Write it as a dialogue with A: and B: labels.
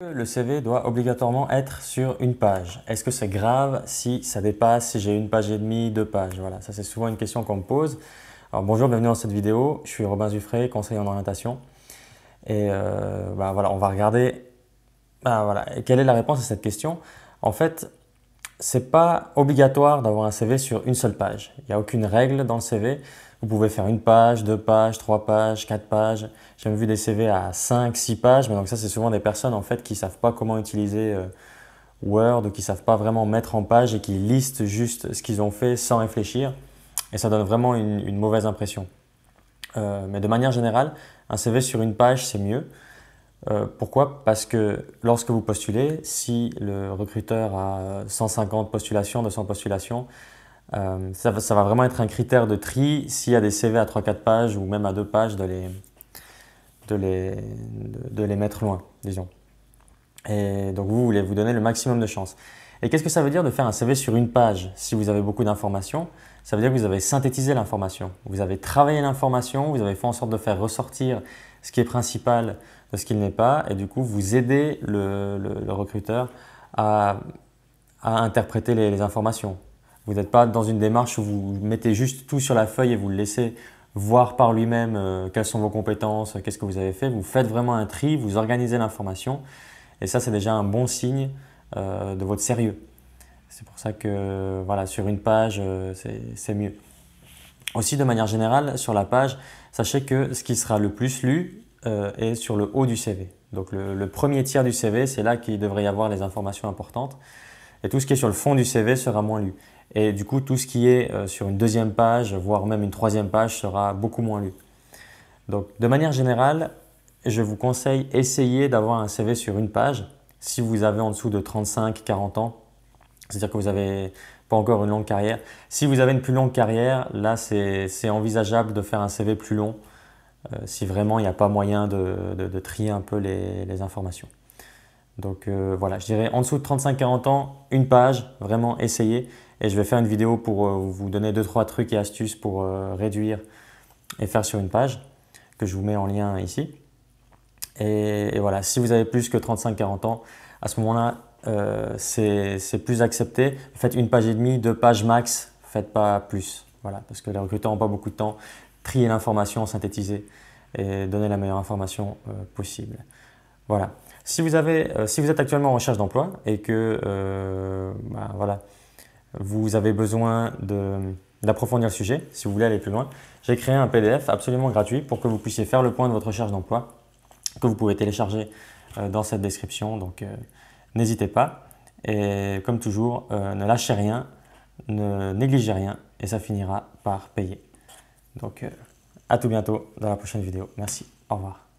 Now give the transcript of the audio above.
A: Le CV doit obligatoirement être sur une page. Est-ce que c'est grave si ça dépasse, si j'ai une page et demie, deux pages? Voilà, ça c'est souvent une question qu'on me pose. Alors bonjour, bienvenue dans cette vidéo. Je suis Robin Zuffré, conseiller en orientation. Et voilà, on va regarder et quelle est la réponse à cette question. En fait, c'est pas obligatoire d'avoir un CV sur une seule page. Il n'y a aucune règle dans le CV. Vous pouvez faire une page, deux pages, trois pages, quatre pages. J'ai même vu des CV à 5, 6 pages, mais donc ça c'est souvent des personnes en fait qui savent pas comment utiliser Word ou qui savent pas vraiment mettre en page et qui listent juste ce qu'ils ont fait sans réfléchir. Et ça donne vraiment une mauvaise impression. Mais de manière générale, un CV sur une page c'est mieux. Pourquoi? Parce que lorsque vous postulez, si le recruteur a 150 postulations, 200 postulations, ça va vraiment être un critère de tri s'il y a des CV à 3-4 pages ou même à 2 pages de les mettre loin, disons. Et donc vous voulez vous donner le maximum de chance. Et qu'est-ce que ça veut dire de faire un CV sur une page si vous avez beaucoup d'informations? Ça veut dire que vous avez synthétisé l'information, vous avez travaillé l'information, vous avez fait en sorte de faire ressortir ce qui est principal de ce qu'il n'est pas, et du coup vous aidez le recruteur à interpréter les informations. Vous n'êtes pas dans une démarche où vous mettez juste tout sur la feuille et vous le laissez voir par lui-même quelles sont vos compétences, qu'est-ce que vous avez fait. Vous faites vraiment un tri, vous organisez l'information, et ça c'est déjà un bon signe de votre sérieux. C'est pour ça que voilà, sur une page, c'est mieux. Aussi, de manière générale, sur la page, sachez que ce qui sera le plus lu est sur le haut du CV. Donc le premier tiers du CV, c'est là qu'il devrait y avoir les informations importantes. Et tout ce qui est sur le fond du CV sera moins lu. Et du coup, tout ce qui est sur une deuxième page, voire même une troisième page, sera beaucoup moins lu. Donc, de manière générale, je vous conseille essayez d'avoir un CV sur une page si vous avez en dessous de 35-40 ans, c'est-à-dire que vous n'avez pas encore une longue carrière. Si vous avez une plus longue carrière, là, c'est envisageable de faire un CV plus long si vraiment il n'y a pas moyen de trier un peu les informations. Donc voilà, je dirais en dessous de 35-40 ans, une page, vraiment essayez. Et je vais faire une vidéo pour vous donner 2-3 trucs et astuces pour réduire et faire sur une page, que je vous mets en lien ici. Et voilà, si vous avez plus que 35-40 ans, à ce moment-là, c'est plus accepté. Faites une page et demie, deux pages max, faites pas plus. Voilà, parce que les recruteurs n'ont pas beaucoup de temps. Trier l'information, synthétiser et donner la meilleure information possible. Voilà. Si vous êtes actuellement en recherche d'emploi et que voilà, vous avez besoin d'approfondir le sujet, si vous voulez aller plus loin, j'ai créé un PDF absolument gratuit pour que vous puissiez faire le point de votre recherche d'emploi, que vous pouvez télécharger dans cette description. Donc n'hésitez pas. Et comme toujours, ne lâchez rien, ne négligez rien et ça finira par payer. Donc à tout bientôt dans la prochaine vidéo. Merci. Au revoir.